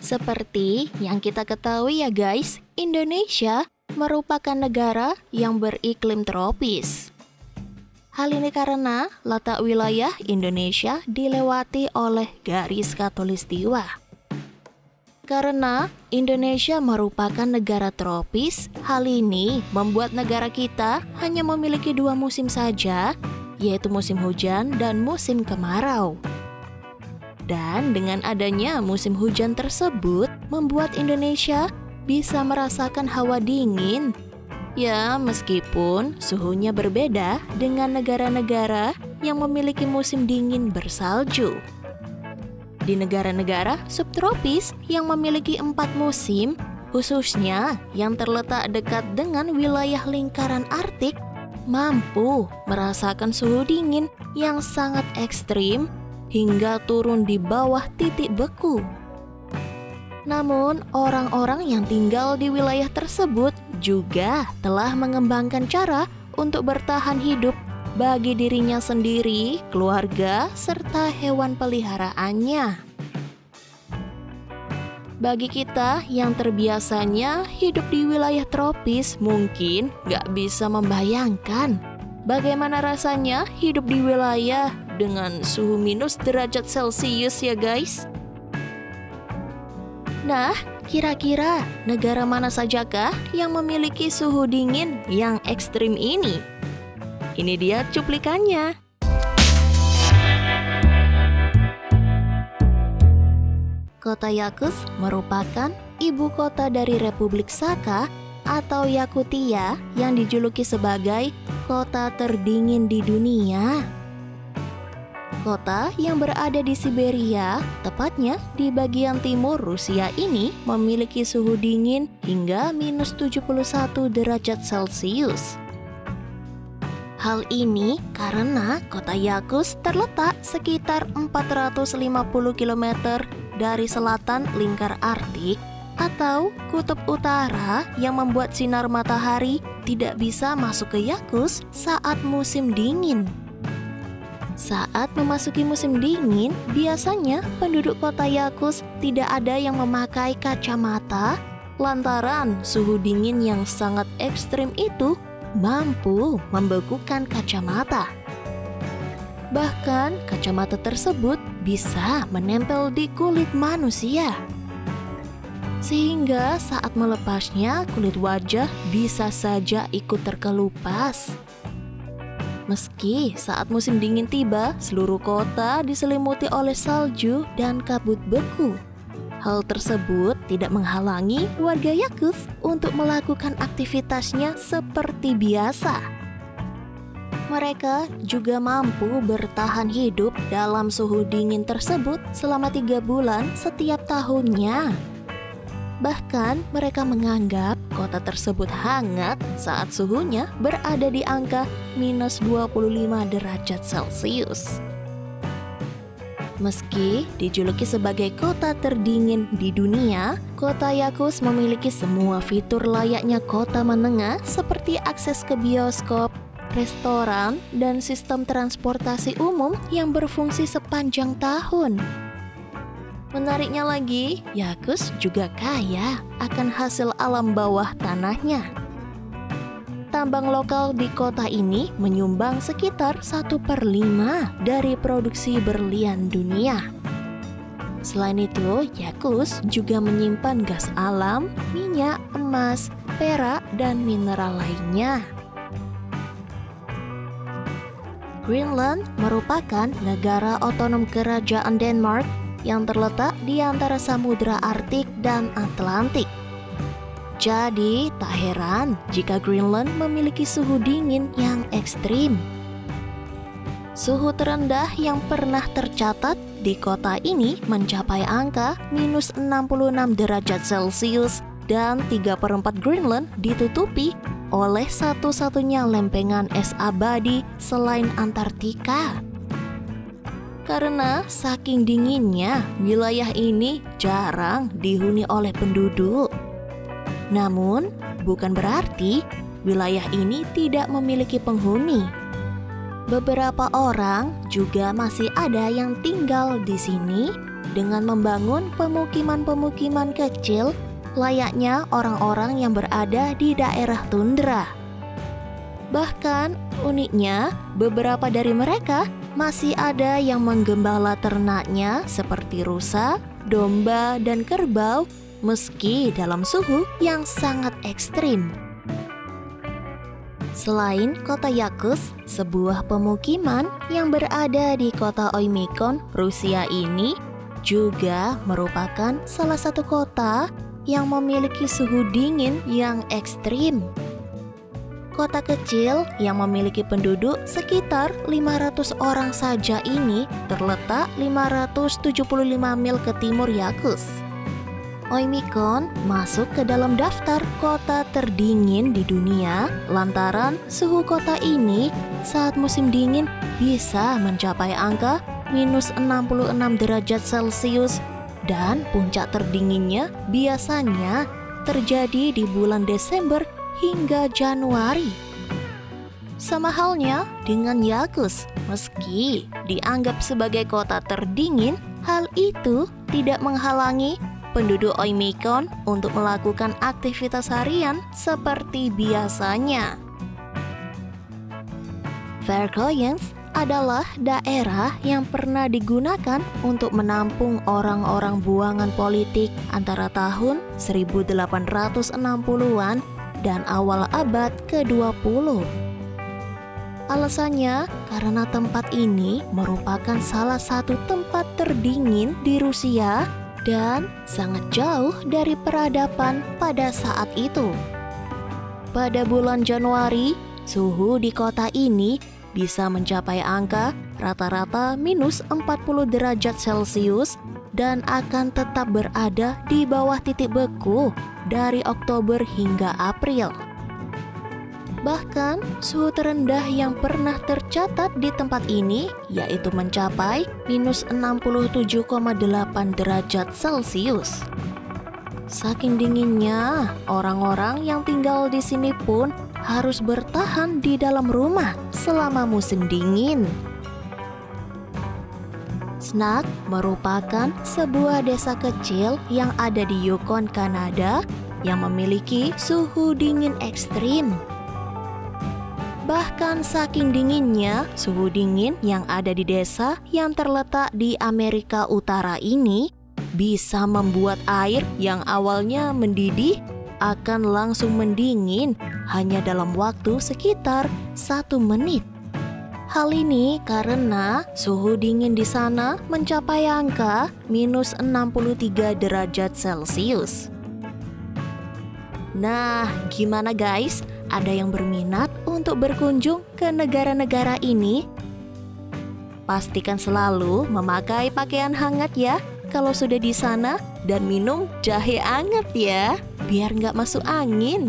Seperti yang kita ketahui ya guys, Indonesia merupakan negara yang beriklim tropis. Hal ini karena letak wilayah Indonesia dilewati oleh garis khatulistiwa. Karena Indonesia merupakan negara tropis, hal ini membuat negara kita hanya memiliki 2 musim saja, yaitu musim hujan dan musim kemarau. Dan dengan adanya musim hujan tersebut, membuat Indonesia bisa merasakan hawa dingin. Ya, meskipun suhunya berbeda dengan negara-negara yang memiliki musim dingin bersalju. Di negara-negara subtropis yang memiliki 4 musim, khususnya yang terletak dekat dengan wilayah lingkaran Arktik, mampu merasakan suhu dingin yang sangat ekstrim hingga turun di bawah titik beku. Namun, orang-orang yang tinggal di wilayah tersebut juga telah mengembangkan cara untuk bertahan hidup bagi dirinya sendiri, keluarga, serta hewan peliharaannya. Bagi kita yang terbiasanya hidup di wilayah tropis, mungkin gak bisa membayangkan bagaimana rasanya hidup di wilayah dengan suhu minus derajat Celcius ya guys. Nah, kira-kira negara mana sajakah yang memiliki suhu dingin yang ekstrim ini? Ini dia cuplikannya. Kota Yakutsk merupakan ibu kota dari Republik Sakha atau Yakutia yang dijuluki sebagai kota terdingin di dunia. Kota yang berada di Siberia, tepatnya di bagian timur Rusia ini memiliki suhu dingin hingga minus 71 derajat Celcius. Hal ini karena kota Yakutsk terletak sekitar 450 km dari selatan lingkar Arktik atau kutub utara yang membuat sinar matahari tidak bisa masuk ke Yakutsk saat musim dingin. Saat memasuki musim dingin, biasanya penduduk kota Yakutsk tidak ada yang memakai kacamata lantaran suhu dingin yang sangat ekstrim itu mampu membekukan kacamata. Bahkan kacamata tersebut bisa menempel di kulit manusia. Sehingga saat melepasnya, kulit wajah bisa saja ikut terkelupas. Meski saat musim dingin tiba, seluruh kota diselimuti oleh salju dan kabut beku. Hal tersebut tidak menghalangi warga Yakutsk untuk melakukan aktivitasnya seperti biasa. Mereka juga mampu bertahan hidup dalam suhu dingin tersebut selama 3 bulan setiap tahunnya. Bahkan mereka menganggap kota tersebut hangat saat suhunya berada di angka minus 25 derajat Celcius. Meski dijuluki sebagai kota terdingin di dunia, kota Yakutsk memiliki semua fitur layaknya kota menengah seperti akses ke bioskop, restoran, dan sistem transportasi umum yang berfungsi sepanjang tahun. Menariknya lagi, Yakutsk juga kaya akan hasil alam bawah tanahnya. Tambang lokal di kota ini menyumbang sekitar 1/5 dari produksi berlian dunia. Selain itu, Yakutsk juga menyimpan gas alam, minyak, emas, perak, dan mineral lainnya. Greenland merupakan negara otonom kerajaan Denmark yang terletak di antara Samudra Arktik dan Atlantik. Jadi, tak heran jika Greenland memiliki suhu dingin yang ekstrim. Suhu terendah yang pernah tercatat di kota ini mencapai angka minus 66 derajat Celcius dan 3/4 Greenland ditutupi oleh satu-satunya lempengan es abadi selain Antartika. Karena saking dinginnya, wilayah ini jarang dihuni oleh penduduk. Namun, bukan berarti wilayah ini tidak memiliki penghuni. Beberapa orang juga masih ada yang tinggal di sini dengan membangun pemukiman-pemukiman kecil layaknya orang-orang yang berada di daerah tundra. Bahkan, uniknya, beberapa dari mereka masih ada yang menggembala ternaknya seperti rusa, domba, dan kerbau meski dalam suhu yang sangat ekstrim. Selain kota Yakutsk, sebuah pemukiman yang berada di kota Oymyakon, Rusia ini juga merupakan salah satu kota yang memiliki suhu dingin yang ekstrim. Kota kecil yang memiliki penduduk sekitar 500 orang saja ini terletak 575 mil ke timur Yakutsk. Oymyakon masuk ke dalam daftar kota terdingin di dunia lantaran suhu kota ini saat musim dingin bisa mencapai angka minus 66 derajat Celcius dan puncak terdinginnya biasanya terjadi di bulan Desember hingga Januari. Sama halnya dengan Yakutsk, meski dianggap sebagai kota terdingin, hal itu tidak menghalangi penduduk Oymyakon untuk melakukan aktivitas harian seperti biasanya. Verkhoyansk adalah daerah yang pernah digunakan untuk menampung orang-orang buangan politik antara tahun 1860-an dan awal abad ke-20. Alasannya karena tempat ini merupakan salah satu tempat terdingin di Rusia dan sangat jauh dari peradaban pada saat itu. Pada bulan Januari, suhu di kota ini bisa mencapai angka rata-rata minus 40 derajat Celcius dan akan tetap berada di bawah titik beku dari Oktober hingga April. Bahkan, suhu terendah yang pernah tercatat di tempat ini yaitu mencapai minus 67,8 derajat Celcius. Saking dinginnya, orang-orang yang tinggal di sini pun harus bertahan di dalam rumah selama musim dingin. Snack merupakan sebuah desa kecil yang ada di Yukon, Kanada yang memiliki suhu dingin ekstrim. Bahkan saking dinginnya, suhu dingin yang ada di desa yang terletak di Amerika Utara ini bisa membuat air yang awalnya mendidih akan langsung mendingin hanya dalam waktu sekitar 1 menit. Hal ini karena suhu dingin di sana mencapai angka minus 63 derajat Celcius. Nah, gimana guys? Ada yang berminat untuk berkunjung ke negara-negara ini? Pastikan selalu memakai pakaian hangat ya kalau sudah di sana dan minum jahe hangat ya, biar nggak masuk angin.